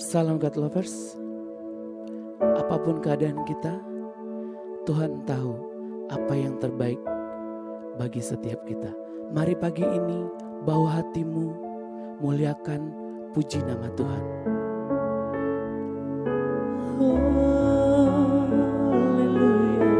Salam God Lovers. Apapun keadaan kita, Tuhan tahu apa yang terbaik bagi setiap kita. Mari pagi ini bawa hatimu, muliakan, puji nama Tuhan. Haleluya.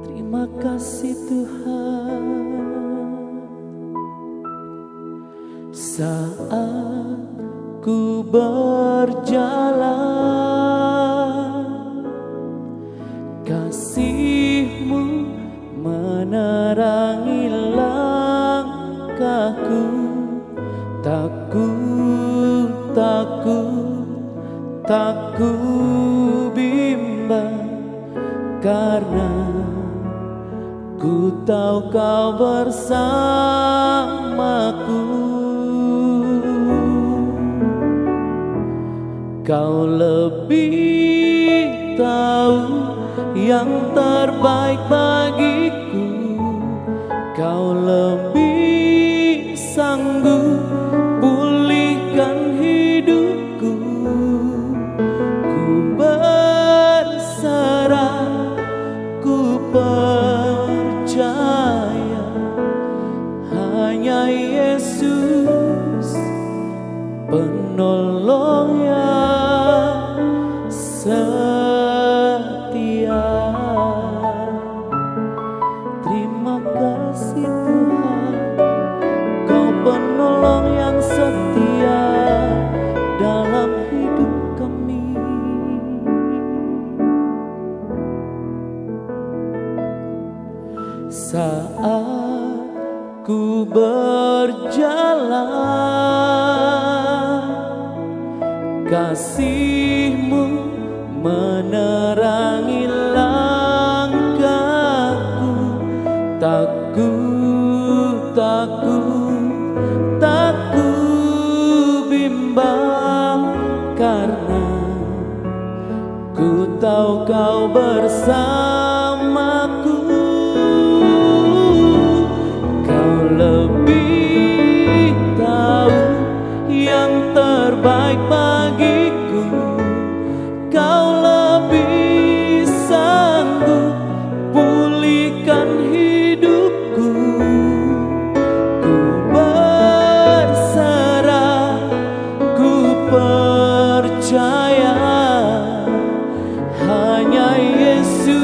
Terima kasih Tuhan. Saat ku berjalan, kasih-Mu menerangi langkahku. Tak ku bimbang, karena ku tahu Kau bersamaku. Kau lebih tahu yang terbaik bagiku. Kau lebih sanggup pulihkan hidupku. Ku berserah, ku percaya hanya Yesus penolong yang setia. Terima kasih Tuhan, Kau penolong yang setia dalam hidup kami. Saat ku berjalan, kasih-Mu menerangi langkahku. Tak ku bimbang, karena ku tahu Kau bersamaku. Kau lebih tahu yang terbaik bagiku. Kau lebih sanggup pulihkan hidupku. Ku berserah, ku percaya hanya Yesus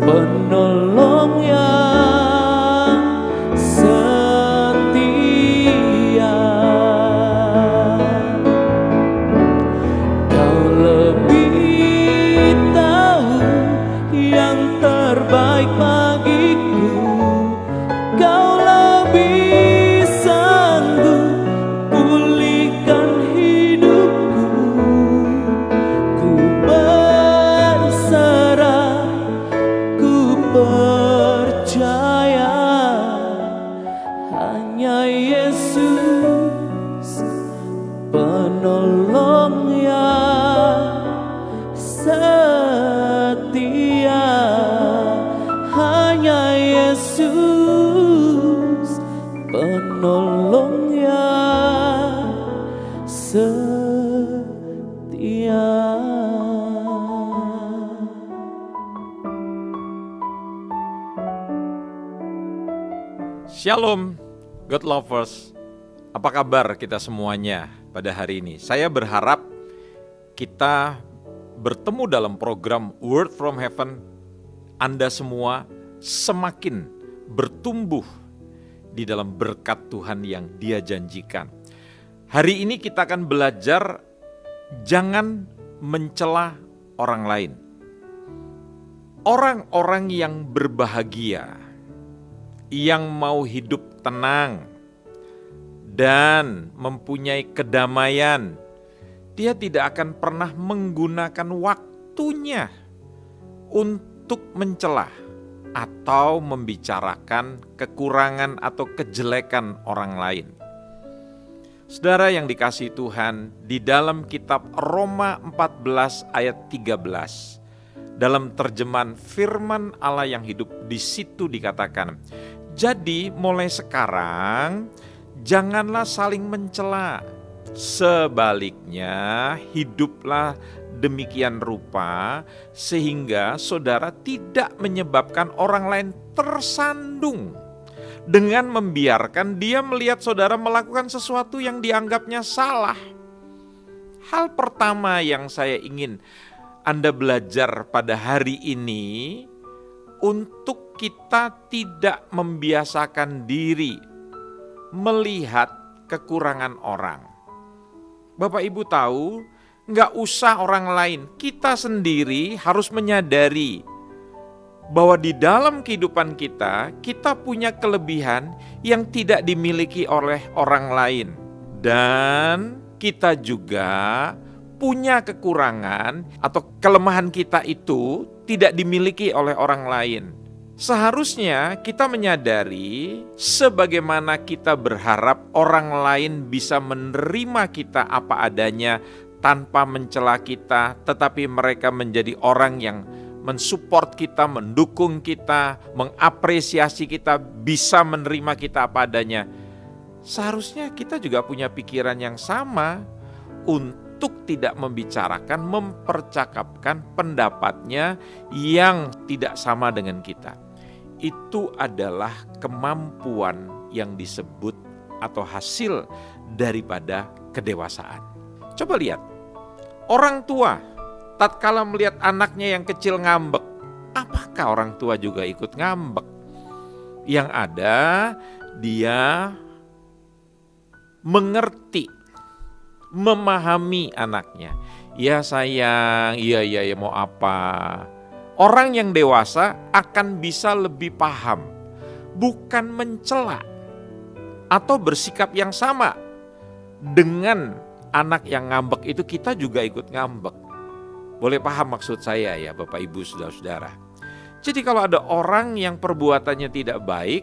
penolong yang setia. Kau lebih tahu yang terbaik bagiku. Kau lebih sanggup pulihkan hidupku. Ku berserah, ku percaya hanya Yesus penolong yang setia. Hanya Yesus penolong yang setia. Shalom, God Lovers. Apa kabar kita semuanya pada hari ini? Saya berharap kita bertemu dalam program Word from Heaven. Anda semua semakin bertumbuh di dalam berkat Tuhan yang Dia janjikan. Hari ini kita akan belajar jangan mencela orang lain. Orang-orang yang berbahagia, yang mau hidup tenang dan mempunyai kedamaian, dia tidak akan pernah menggunakan waktunya untuk mencela atau membicarakan kekurangan atau kejelekan orang lain. Saudara yang dikasihi Tuhan, di dalam kitab Roma 14 ayat 13, dalam terjemahan firman Allah yang hidup, di situ dikatakan, jadi mulai sekarang janganlah saling mencela Sebaliknya, hiduplah demikian rupa sehingga saudara tidak menyebabkan orang lain tersandung dengan membiarkan dia melihat saudara melakukan sesuatu yang dianggapnya salah. Hal pertama yang saya ingin Anda belajar pada hari ini, untuk kita tidak membiasakan diri melihat kekurangan orang. Bapak Ibu tahu, nggak usah orang lain, kita sendiri harus menyadari bahwa di dalam kehidupan kita, kita punya kelebihan yang tidak dimiliki oleh orang lain. Dan kita juga punya kekurangan atau kelemahan kita itu tidak dimiliki oleh orang lain. Seharusnya kita menyadari sebagaimana kita berharap orang lain bisa menerima kita apa adanya tanpa mencela kita, tetapi mereka menjadi orang yang mensupport kita, mendukung kita, mengapresiasi kita, bisa menerima kita apa adanya. Seharusnya kita juga punya pikiran yang sama untuk tidak membicarakan, mempercakapkan pendapatnya yang tidak sama dengan kita. Itu adalah kemampuan yang disebut atau hasil daripada kedewasaan. Coba lihat, orang tua tatkala melihat anaknya yang kecil ngambek, apakah orang tua juga ikut ngambek? Yang ada dia mengerti, memahami anaknya. Ya sayang, iya mau apa? Orang yang dewasa akan bisa lebih paham, bukan mencela atau bersikap yang sama dengan anak yang ngambek itu. Kita juga ikut ngambek. Boleh paham maksud saya ya Bapak Ibu Saudara-saudara. Jadi kalau ada orang yang perbuatannya tidak baik,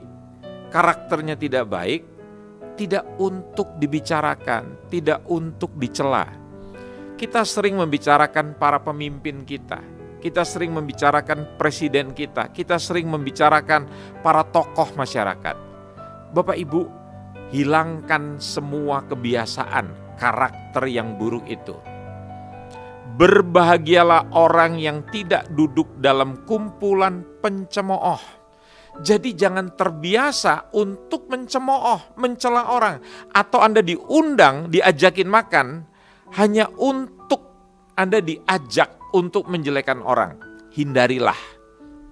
karakternya tidak baik, tidak untuk dibicarakan, tidak untuk dicela. Kita sering membicarakan para pemimpin kita. Kita sering membicarakan presiden kita. Kita sering membicarakan para tokoh masyarakat. Bapak Ibu, hilangkan semua kebiasaan karakter yang buruk itu. Berbahagialah orang yang tidak duduk dalam kumpulan pencemooh. Jadi jangan terbiasa untuk mencemooh, mencela orang. Atau Anda diundang, diajakin makan, hanya untuk Anda diajak untuk menjelekan orang. Hindarilah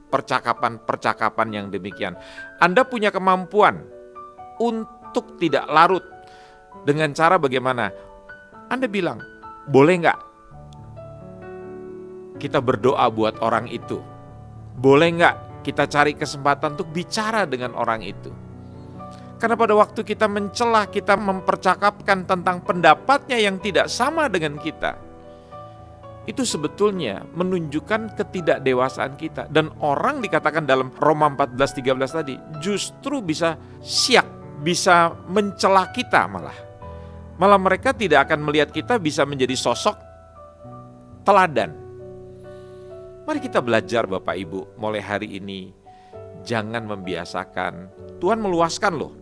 percakapan-percakapan yang demikian. Anda punya kemampuan untuk tidak larut. Dengan cara bagaimana? Anda bilang, boleh nggak kita berdoa buat orang itu? Boleh nggak kita cari kesempatan untuk bicara dengan orang itu? Karena pada waktu kita mencela, kita mempercakapkan tentang pendapatnya yang tidak sama dengan kita, itu sebetulnya menunjukkan ketidakdewasaan kita. Dan orang dikatakan dalam Roma 14:13 tadi, justru bisa siak, bisa mencela kita malah. Malah mereka tidak akan melihat kita bisa menjadi sosok teladan. Mari kita belajar Bapak Ibu, mulai hari ini jangan membiasakan. Tuhan meluaskan loh.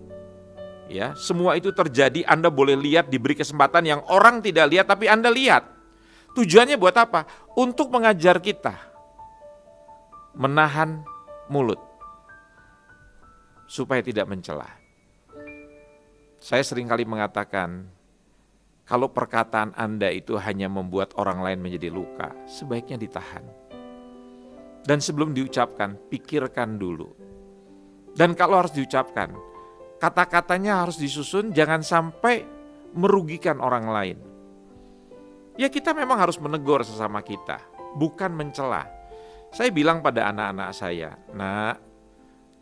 Ya, semua itu terjadi, Anda boleh lihat, diberi kesempatan yang orang tidak lihat tapi Anda lihat. Tujuannya buat apa? Untuk mengajar kita menahan mulut supaya tidak mencela. Saya seringkali mengatakan, kalau perkataan Anda itu hanya membuat orang lain menjadi luka, sebaiknya ditahan. Dan sebelum diucapkan, pikirkan dulu. Dan kalau harus diucapkan, kata-katanya harus disusun, jangan sampai merugikan orang lain. Ya kita memang harus menegur sesama kita, bukan mencela. Saya bilang pada anak-anak saya, nak,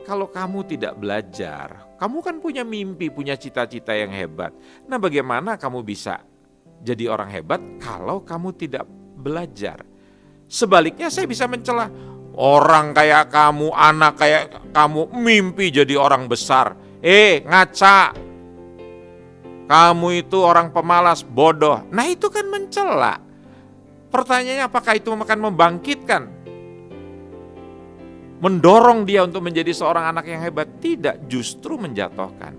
kalau kamu tidak belajar, kamu kan punya mimpi, punya cita-cita yang hebat. Nah bagaimana kamu bisa jadi orang hebat kalau kamu tidak belajar? Sebaliknya saya bisa mencela, orang kayak kamu, anak kayak kamu, mimpi jadi orang besar. Ngaca. Kamu itu orang pemalas, bodoh. Nah itu kan mencela. Pertanyaannya apakah itu akan membangkitkan, mendorong dia untuk menjadi seorang anak yang hebat? Tidak, justru menjatuhkan.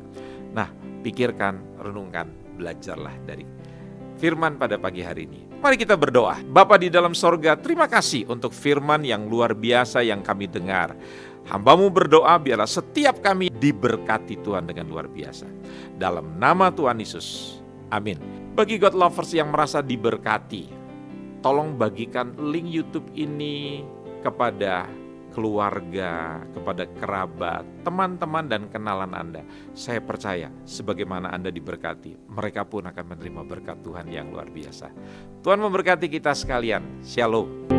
Nah pikirkan, renungkan, belajarlah dari firman pada pagi hari ini. Mari kita berdoa. Bapa di dalam sorga, terima kasih untuk firman yang luar biasa yang kami dengar. Hamba-Mu berdoa biarlah setiap kami diberkati Tuhan dengan luar biasa. Dalam nama Tuhan Yesus, amin. Bagi God lovers yang merasa diberkati, tolong bagikan link YouTube ini kepada keluarga, kepada kerabat, teman-teman dan kenalan Anda. Saya percaya sebagaimana Anda diberkati, mereka pun akan menerima berkat Tuhan yang luar biasa. Tuhan memberkati kita sekalian. Shalom.